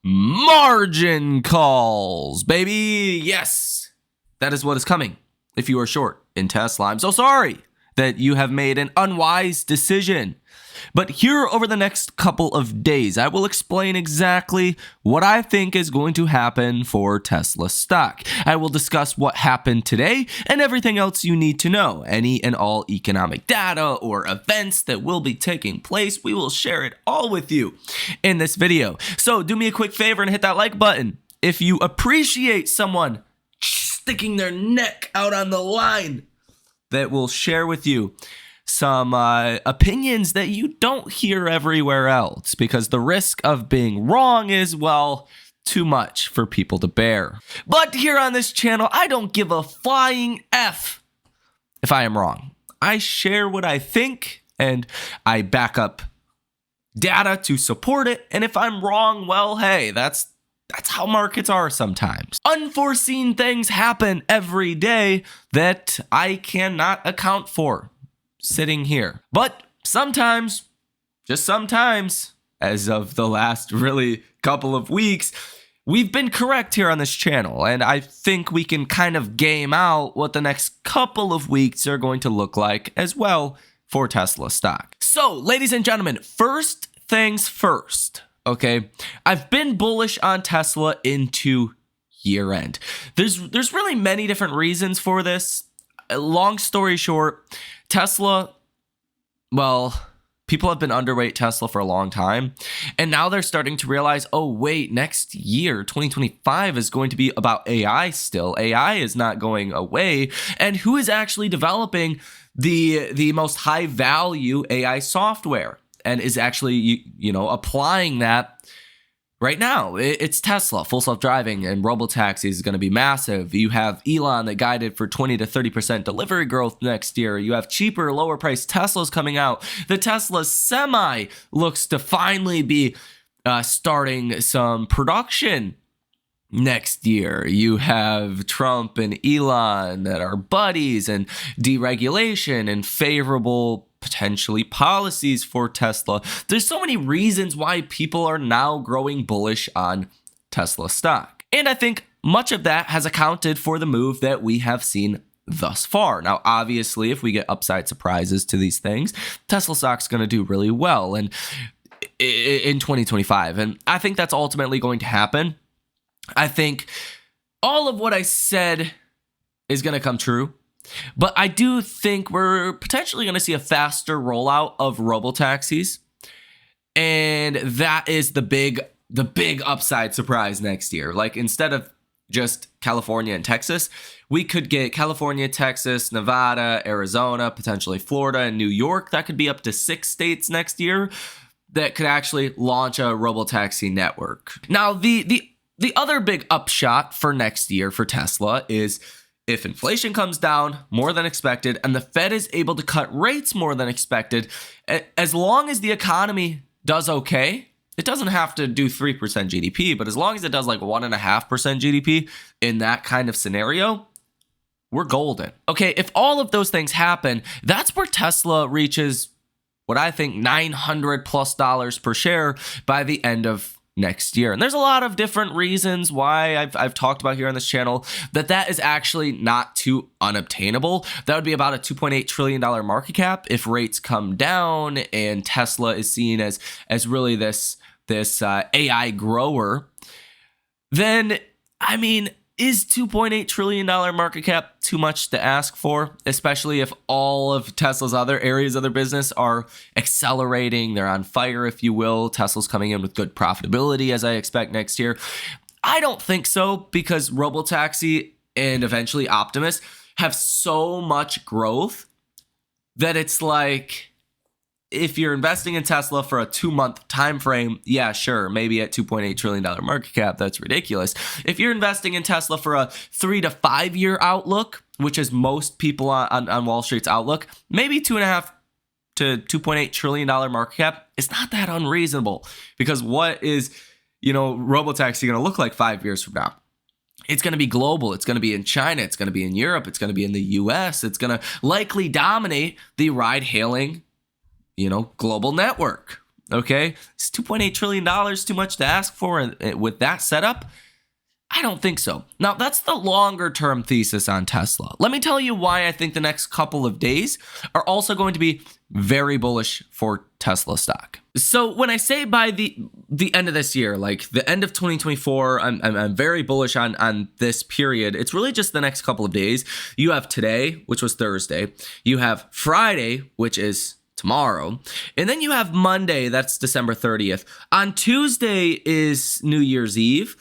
Margin calls, baby. Yes, that is what is coming if you are short in Tesla. I'm so sorry that you have made an unwise decision. But here over the next couple of days, I will explain exactly what I think is going to happen for Tesla stock. I will discuss what happened today and everything else you need to know. Any and all economic data or events that will be taking place, we will share it all with you in this video. So do me a quick favor and hit that like button. If you appreciate someone sticking their neck out on the line, that will share with you some opinions that you don't hear everywhere else, because the risk of being wrong is, well, too much for people to bear. But here on this channel, I don't give a flying F if I am wrong. I share what I think and I back up data to support it. And if I'm wrong, well, hey, that's how markets are sometimes. Unforeseen things happen every day that I cannot account for sitting here. But sometimes, just sometimes, as of the last really couple of weeks, we've been correct here on this channel. And I think we can kind of game out what the next couple of weeks are going to look like as well for Tesla stock. So, ladies and gentlemen, first things first. Okay, I've been bullish on Tesla into year end. There's really many different reasons for this. Long story short, Tesla, well, people have been underweight Tesla for a long time, and now they're starting to realize, oh wait, next year, 2025 is going to be about AI still. AI is not going away, and who is actually developing the most high value AI software? And is actually, you know, applying that right now. It's Tesla. Full self-driving and robotaxis is going to be massive. You have Elon that guided for 20 to 30% delivery growth next year. You have cheaper, lower priced Teslas coming out. The Tesla Semi looks to finally be starting some production next year. You have Trump and Elon that are buddies, and deregulation and favorable potentially policies for Tesla. There's so many reasons why people are now growing bullish on Tesla stock. And I think much of that has accounted for the move that we have seen thus far. Now, obviously, if we get upside surprises to these things, Tesla stock's going to do really well in 2025. And I think that's ultimately going to happen. I think all of what I said is going to come true. But I do think we're potentially going to see a faster rollout of robotaxis. And that is the big upside surprise next year. Like, instead of just California and Texas, we could get California, Texas, Nevada, Arizona, potentially Florida, and New York. That could be up to 6 states next year that could actually launch a robotaxi network. Now, the other big upshot for next year for Tesla is, if inflation comes down more than expected and the Fed is able to cut rates more than expected, as long as the economy does okay, it doesn't have to do 3% GDP, but as long as it does like 1.5% GDP in that kind of scenario, we're golden. Okay, if all of those things happen, that's where Tesla reaches what I think $900+ per share by the end of next year. And there's a lot of different reasons why I've talked about here on this channel that is actually not too unobtainable. That would be about a $2.8 trillion market cap if rates come down and Tesla is seen as really this AI grower. Then, I mean, is $2.8 trillion market cap too much to ask for, especially if all of Tesla's other areas of their business are accelerating? They're on fire, if you will. Tesla's coming in with good profitability, as I expect next year. I don't think so, because Robotaxi and eventually Optimus have so much growth that it's like, if you're investing in Tesla for a 2-month time frame, yeah, sure, maybe at $2.8 trillion market cap, that's ridiculous. If you're investing in Tesla for a 3 to 5 year outlook, which is most people on Wall Street's outlook, maybe 2.5 to $2.8 trillion market cap is not that unreasonable. Because what is, Robotaxi going to look like 5 years from now? It's going to be global. It's going to be in China. It's going to be in Europe. It's going to be in the US. It's going to likely dominate the ride-hailing global network. Okay, is $2.8 trillion too much to ask for with that setup? I don't think so. Now, that's the longer term thesis on Tesla. Let me tell you why I think the next couple of days are also going to be very bullish for Tesla stock. So when I say by the end of this year, like the end of 2024, I'm very bullish on this period. It's really just the next couple of days. You have today, which was Thursday. You have Friday, which is tomorrow. And then you have Monday, that's December 30th. On Tuesday is New Year's Eve.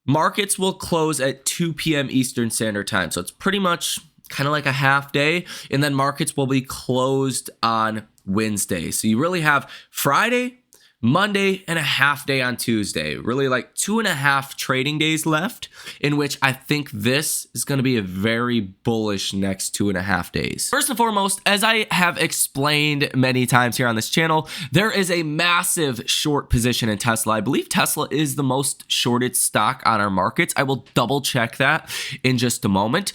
Markets will close at 2 p.m. Eastern Standard Time. So it's pretty much kind of like a half day. And then markets will be closed on Wednesday. So you really have Friday, Monday, and a half day on Tuesday. Really like 2.5 trading days left, in which I think this is going to be a very bullish next 2.5 days. First and foremost, as I have explained many times here on this channel, there is a massive short position in Tesla. I believe Tesla is the most shorted stock on our markets. I will double check that in just a moment.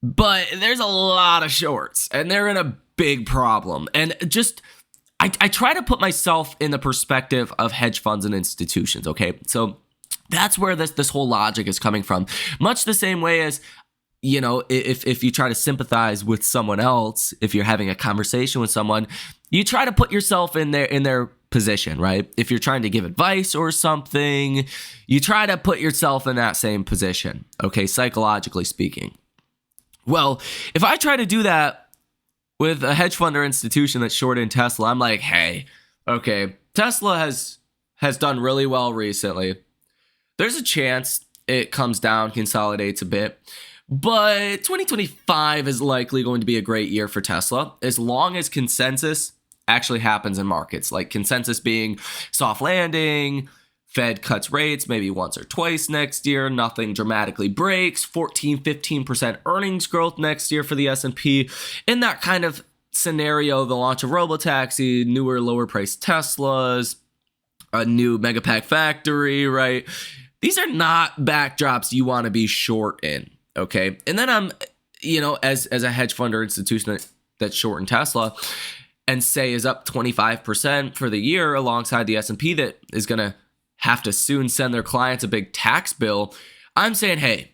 But there's a lot of shorts, and they're in a big problem. And just I try to put myself in the perspective of hedge funds and institutions, okay? So that's where this whole logic is coming from. Much the same way as, you know, if you try to sympathize with someone else, if you're having a conversation with someone, you try to put yourself in their position, right? If you're trying to give advice or something, you try to put yourself in that same position, okay, psychologically speaking. Well, if I try to do that with a hedge fund or institution that's short in Tesla, I'm like, hey, okay, Tesla has done really well recently. There's a chance it comes down, consolidates a bit, but 2025 is likely going to be a great year for Tesla as long as consensus actually happens in markets, like consensus being soft landing, Fed cuts rates maybe once or twice next year. Nothing dramatically breaks. 15% earnings growth next year for the S&P. In that kind of scenario, the launch of robotaxi, newer, lower-priced Teslas, a new Megapack factory, right? These are not backdrops you want to be short in, okay? And then I'm, you know, as a hedge fund or institution that's short in Tesla and say is up 25% for the year alongside the S&P that is going to have to soon send their clients a big tax bill, I'm saying, hey,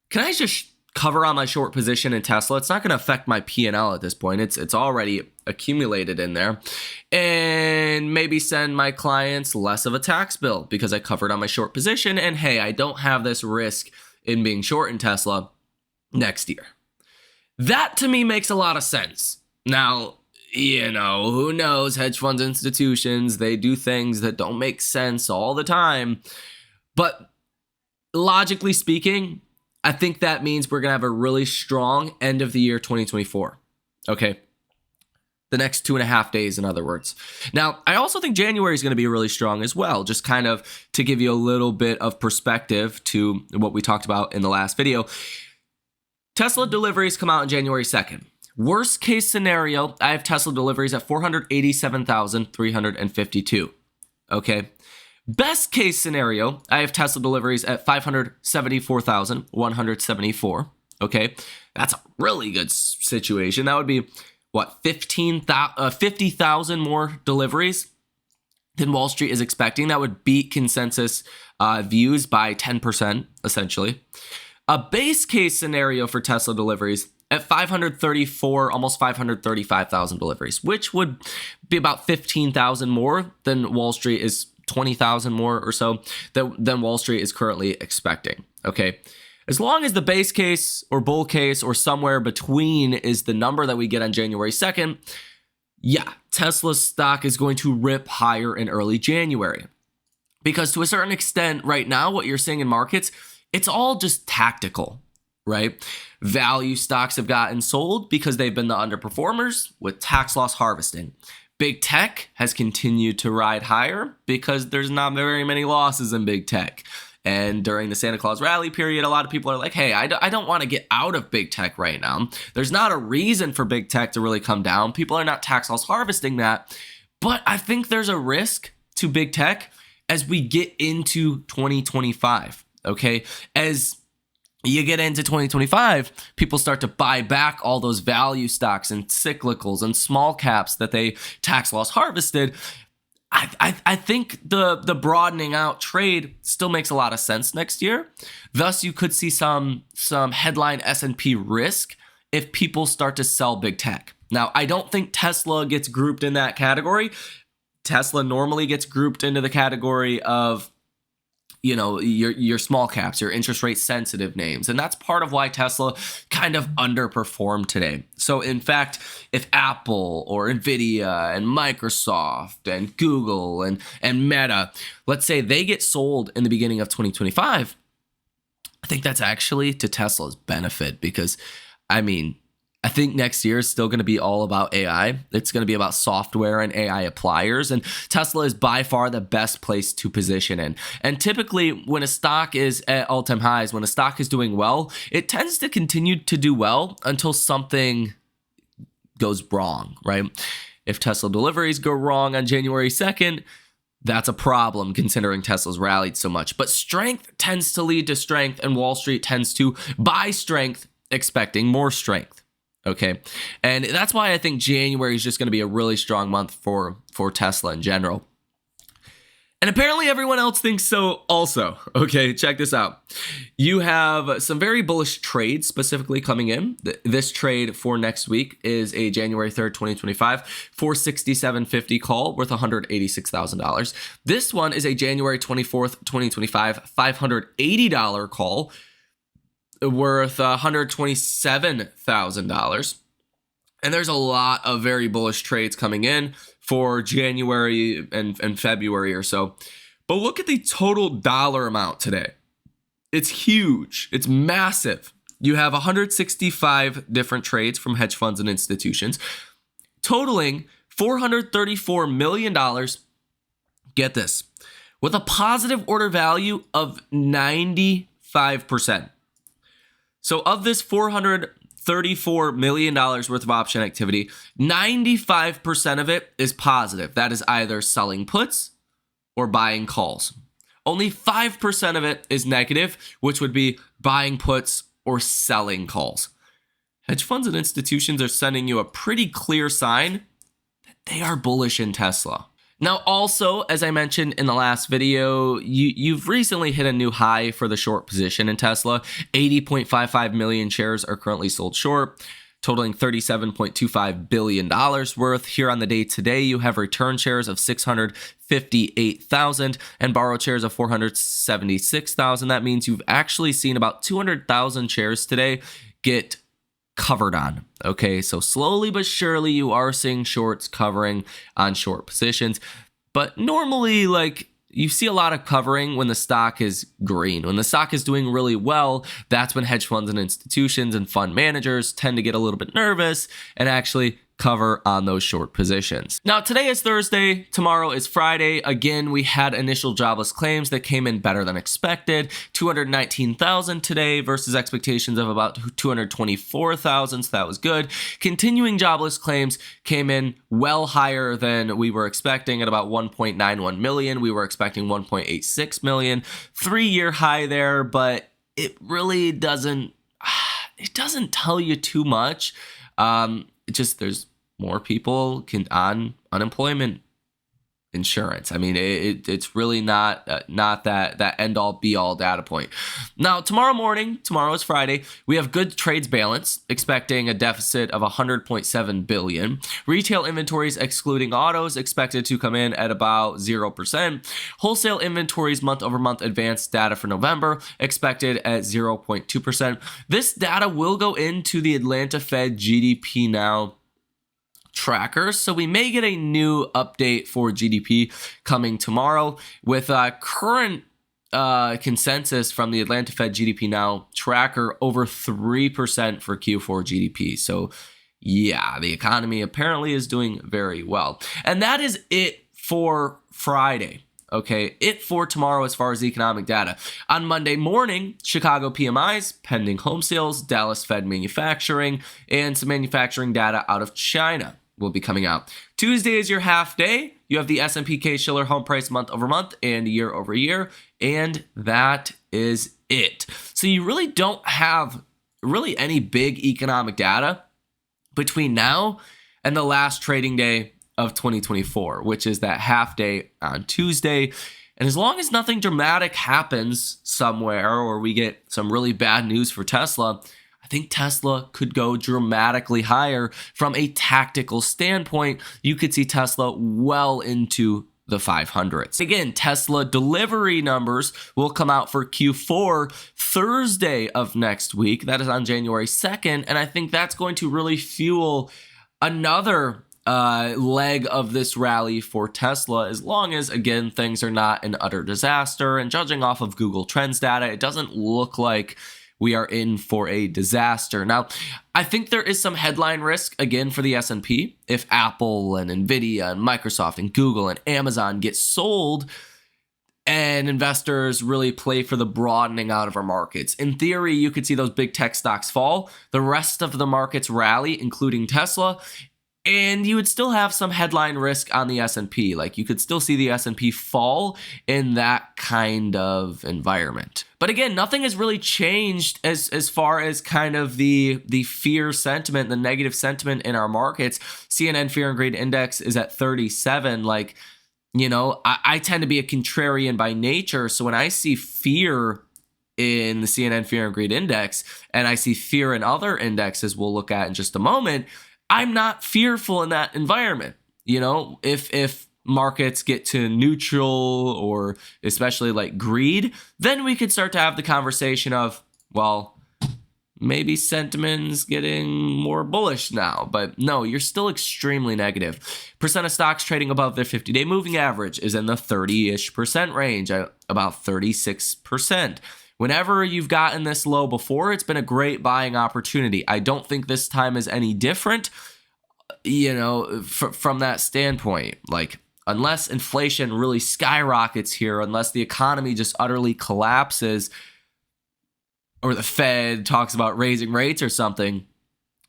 can I just cover on my short position in Tesla? It's not going to affect my P&L at this point. It's already accumulated in there. And maybe send my clients less of a tax bill because I covered on my short position. And hey, I don't have this risk in being short in Tesla next year. That to me makes a lot of sense. Now, you know, who knows? Hedge funds, institutions, they do things that don't make sense all the time. But logically speaking, I think that means we're going to have a really strong end of the year 2024. Okay. The next 2.5 days, in other words. Now, I also think January is going to be really strong as well, just kind of to give you a little bit of perspective to what we talked about in the last video. Tesla deliveries come out on January 2nd. Worst case scenario, I have Tesla deliveries at 487,352. Okay. Best case scenario, I have Tesla deliveries at 574,174. Okay. That's a really good situation. That would be, what, 50,000 more deliveries than Wall Street is expecting. That would beat consensus views by 10%, essentially. A base case scenario for Tesla deliveries at 534, almost 535,000 deliveries, which would be about 15,000 more than Wall Street is 20,000 more or so than Wall Street is currently expecting. Okay. As long as the base case or bull case or somewhere between is the number that we get on January 2nd, yeah, Tesla's stock is going to rip higher in early January. Because to a certain extent right now, what you're seeing in markets, it's all just tactical, right? Value stocks have gotten sold because they've been the underperformers with tax loss harvesting. Big tech has continued to ride higher because there's not very many losses in big tech. And during the Santa Claus rally period, a lot of people are like, hey, I don't want to get out of big tech right now. There's not a reason for big tech to really come down. People are not tax loss harvesting that. But I think there's a risk to big tech as we get into 2025, okay? As you get into 2025, people start to buy back all those value stocks and cyclicals and small caps that they tax loss harvested. I think the broadening out trade still makes a lot of sense next year. Thus, you could see some headline S&P risk if people start to sell big tech. Now, I don't think Tesla gets grouped in that category. Tesla normally gets grouped into the category of, you know, your small caps, your interest rate sensitive names. And that's part of why Tesla kind of underperformed today. So in fact, if Apple or Nvidia and Microsoft and Google and Meta, let's say they get sold in the beginning of 2025, I think that's actually to Tesla's benefit because, I mean, I think next year is still going to be all about AI. It's going to be about software and AI appliers. And Tesla is by far the best place to position in. And typically, when a stock is at all-time highs, when a stock is doing well, it tends to continue to do well until something goes wrong, right? If Tesla deliveries go wrong on January 2nd, that's a problem considering Tesla's rallied so much. But strength tends to lead to strength, and Wall Street tends to buy strength, expecting more strength. Okay. And that's why I think January is just going to be a really strong month for Tesla in general. And apparently everyone else thinks so also. Okay, check this out. You have some very bullish trades specifically coming in. This trade for next week is a January 3rd, 2025, 467.50 call worth $186,000. This one is a January 24th, 2025, $580 call worth $127,000. And there's a lot of very bullish trades coming in for January and February or so. But look at the total dollar amount today. It's huge. It's massive. You have 165 different trades from hedge funds and institutions, totaling $434 million. Get this, with a positive order value of 95%. So of this $434 million worth of option activity, 95% of it is positive. That is either selling puts or buying calls. Only 5% of it is negative, which would be buying puts or selling calls. Hedge funds and institutions are sending you a pretty clear sign that they are bullish in Tesla. Now, also, as I mentioned in the last video, you've recently hit a new high for the short position in Tesla. 80.55 million shares are currently sold short, totaling $37.25 billion worth. Here on the day today, you have return shares of 658,000 and borrowed shares of 476,000. That means you've actually seen about 200,000 shares today get covered on. Okay, so slowly but surely you are seeing shorts covering on short positions. But normally, like, you see a lot of covering when the stock is green. When the stock is doing really well, that's when hedge funds and institutions and fund managers tend to get a little bit nervous and actually cover on those short positions. Now, today is Thursday, tomorrow is Friday. Again, we had initial jobless claims that came in better than expected. 219,000 today versus expectations of about 224,000, so that was good. Continuing jobless claims came in well higher than we were expecting at about 1.91 million. We were expecting 1.86 million. 3-year high there, but it really doesn't tell you too much. There's more people on unemployment insurance. I mean, it's really not that end all be all data point. Now, tomorrow is Friday, we have good trades balance, expecting a deficit of 100.7 billion. Retail inventories excluding autos expected to come in at about 0%. Wholesale inventories month over month advanced data for November expected at 0.2%. This data will go into the Atlanta Fed GDP Now tracker, so we may get a new update for GDP coming tomorrow with current consensus from the Atlanta Fed GDP Now tracker over 3% for Q4 GDP. So yeah, the economy apparently is doing very well. And that is it for Friday. Okay, it for tomorrow as far as economic data. On Monday morning, Chicago PMIs, pending home sales, Dallas Fed manufacturing, and some manufacturing data out of China will be coming out. Tuesday is your half day. You have the S&P Case-Shiller home price month over month and year over year, and that is it. So you really don't have any big economic data between now and the last trading day of 2024, which is that half day on Tuesday. And as long as nothing dramatic happens somewhere or we get some really bad news for Tesla, I think Tesla could go dramatically higher. From a tactical standpoint, you could see Tesla well into the 500s. Again, Tesla delivery numbers will come out for Q4 Thursday of next week. That is on January 2nd. And I think that's going to really fuel another leg of this rally for Tesla, as long as, again, things are not an utter disaster. And judging off of Google Trends data, it doesn't look like we are in for a disaster. Now, I think there is some headline risk, again, for the S&P. If Apple and Nvidia and Microsoft and Google and Amazon get sold and investors really play for the broadening out of our markets. In theory, you could see those big tech stocks fall, the rest of the markets rally, including Tesla, and you would still have some headline risk on the S&P. Like, you could still see the S&P fall in that kind of environment. But again, nothing has really changed as far as kind of the fear sentiment, the negative sentiment in our markets. CNN Fear and Greed Index is at 37. Like, you know, I tend to be a contrarian by nature. So when I see fear in the CNN Fear and Greed Index, and I see fear in other indexes we'll look at in just a moment, I'm not fearful in that environment. You know, if markets get to neutral or especially like greed, then we could start to have the conversation of, well, maybe sentiment's getting more bullish now. But no, you're still extremely negative. Percent of stocks trading above their 50-day moving average is in the 30-ish% range, about 36%. Whenever you've gotten this low before, it's been a great buying opportunity. I don't think this time is any different, you know, from that standpoint. Like, unless inflation really skyrockets here, unless the economy just utterly collapses, or the Fed talks about raising rates or something,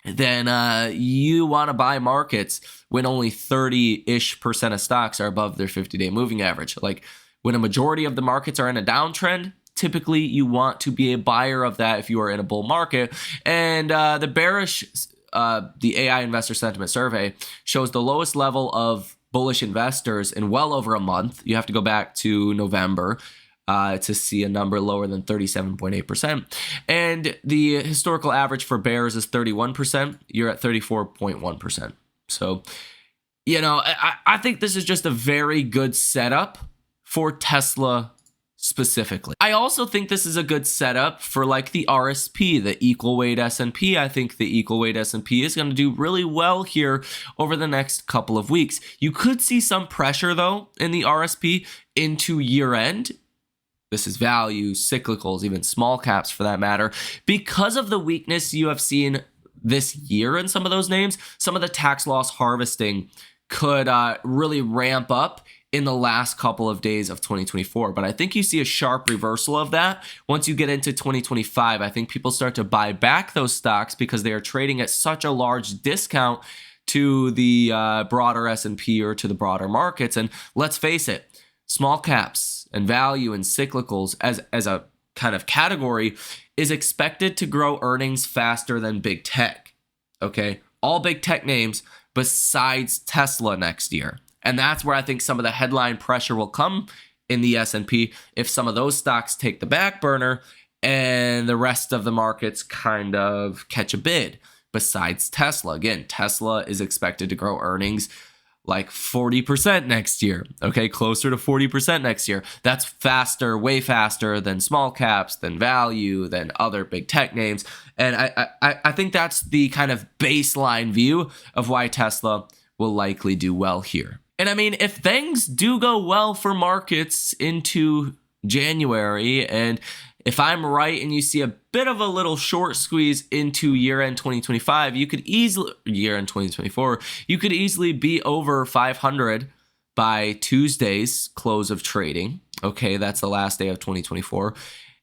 then you want to buy markets when only 30-ish% of stocks are above their 50-day moving average. Like, when a majority of the markets are in a downtrend, typically you want to be a buyer of that if you are in a bull market. And the bearish, the AI Investor Sentiment Survey shows the lowest level of bullish investors in well over a month. You have to go back to November to see a number lower than 37.8%. And the historical average for bears is 31%. You're at 34.1%. So, you know, I think this is just a very good setup for Tesla specifically. I also think this is a good setup for like the RSP, the equal weight S&P. I think the equal weight S&P is going to do really well here over the next couple of weeks. You could see some pressure though in the RSP into year end. This is value, cyclicals, even small caps for that matter. Because of the weakness you have seen this year in some of those names, some of the tax loss harvesting could really ramp up in the last couple of days of 2024. But I think you see a sharp reversal of that once you get into 2025. I think people start to buy back those stocks because they are trading at such a large discount to the broader S&P or to the broader markets. And let's face it, small caps and value and cyclicals as a kind of category is expected to grow earnings faster than big tech. Okay, all big tech names besides Tesla next year. And that's where I think some of the headline pressure will come in the S&P if some of those stocks take the back burner and the rest of the markets kind of catch a bid. Besides Tesla, again, Tesla is expected to grow earnings like 40% next year, okay, closer to 40% next year. That's faster, way faster than small caps, than value, than other big tech names. And I think that's the kind of baseline view of why Tesla will likely do well here. And I mean, if things do go well for markets into January, and if I'm right and you see a bit of a little short squeeze into year-end 2025, you could easily, year-end 2024, you could easily be over 500 by Tuesday's close of trading. Okay, that's the last day of 2024.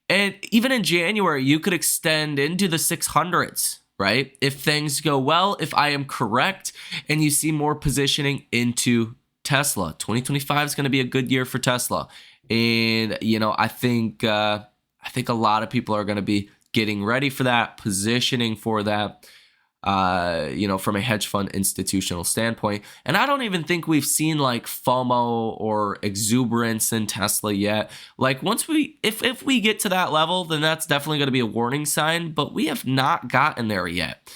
And even in January, you could extend into the 600s. Right? If things go well, if I am correct, and you see more positioning into Tesla, 2025 is going to be a good year for Tesla. And, you know, I think a lot of people are going to be getting ready for that, positioning for that. from a hedge fund institutional standpoint. And I don't even think we've seen like FOMO or exuberance in Tesla yet. Like once if we get to that level, then that's definitely going to be a warning sign, but we have not gotten there yet.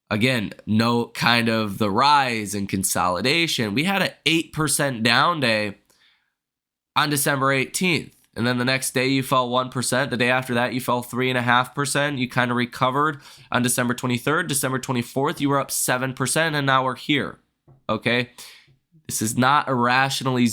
Again, note kind of the rise and consolidation. We had an 8% down day on December 18th. And then the next day you fell 1%. The day after that you fell 3.5%. You kind of recovered on December 23rd. December 24th, you were up 7%, and now we're here. Okay? This is not irrationally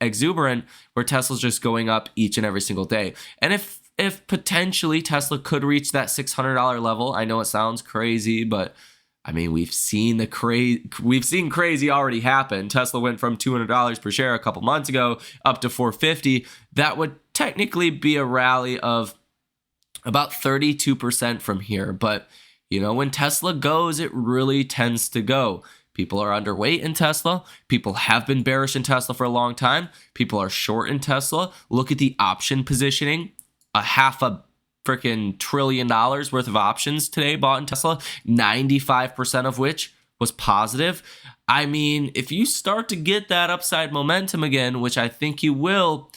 exuberant where Tesla's just going up each and every single day. And if potentially Tesla could reach that $600 level, I know it sounds crazy, but I mean, we've seen crazy already happen. Tesla went from $200 per share a couple months ago up to $450. That would technically be a rally of about 32% from here. But, when Tesla goes, it really tends to go. People are underweight in Tesla. People have been bearish in Tesla for a long time. People are short in Tesla. Look at the option positioning. $500 billion worth of options today bought in Tesla, 95% of which was positive. I mean, if you start to get that upside momentum again, which I think you will,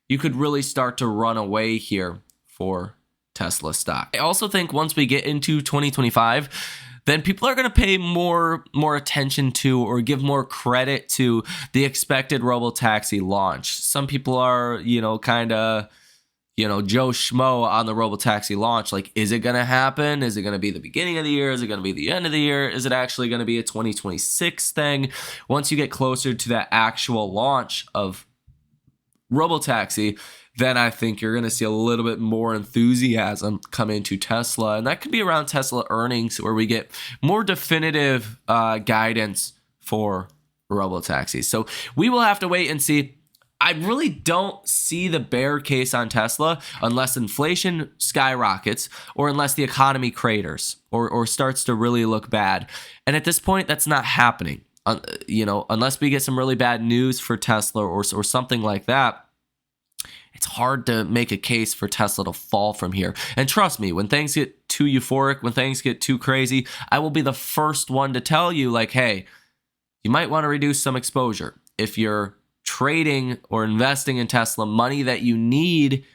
you could really start to run away here for Tesla stock. I also think once we get into 2025, then people are going to pay more attention to or give more credit to the expected robotaxi launch. Some people are, kind of Joe Schmo on the robotaxi launch. Like, is it going to happen? Is it going to be the beginning of the year? Is it going to be the end of the year? Is it actually going to be a 2026 thing? Once you get closer to that actual launch of robotaxi, then I think you're going to see a little bit more enthusiasm come into Tesla. And that could be around Tesla earnings where we get more definitive guidance for robotaxis. So we will have to wait and see. I really don't see the bear case on Tesla unless inflation skyrockets or unless the economy craters or starts to really look bad. And at this point, that's not happening. Unless we get some really bad news for Tesla or something like that, it's hard to make a case for Tesla to fall from here. And trust me, when things get too euphoric, when things get too crazy, I will be the first one to tell you, like, hey, you might want to reduce some exposure. If you're trading or investing in Tesla money that you need,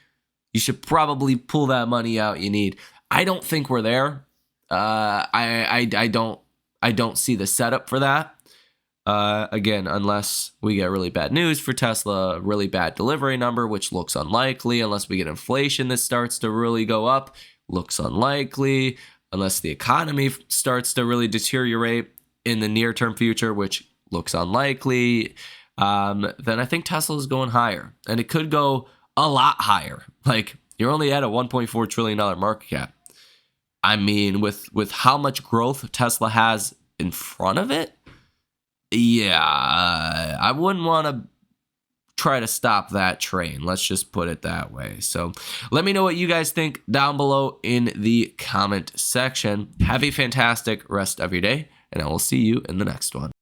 you should probably pull that money out you need. I don't think we're there. I don't see the setup for that. Again, unless we get really bad news for Tesla, really bad delivery number, which looks unlikely, unless we get inflation that starts to really go up, looks unlikely, unless the economy starts to really deteriorate in the near-term future, which looks unlikely, then I think Tesla is going higher. And it could go a lot higher. Like, you're only at a $1.4 trillion market cap. I mean, with how much growth Tesla has in front of it, yeah, I wouldn't want to try to stop that train. Let's just put it that way. So let me know what you guys think down below in the comment section. Have a fantastic rest of your day, and I will see you in the next one.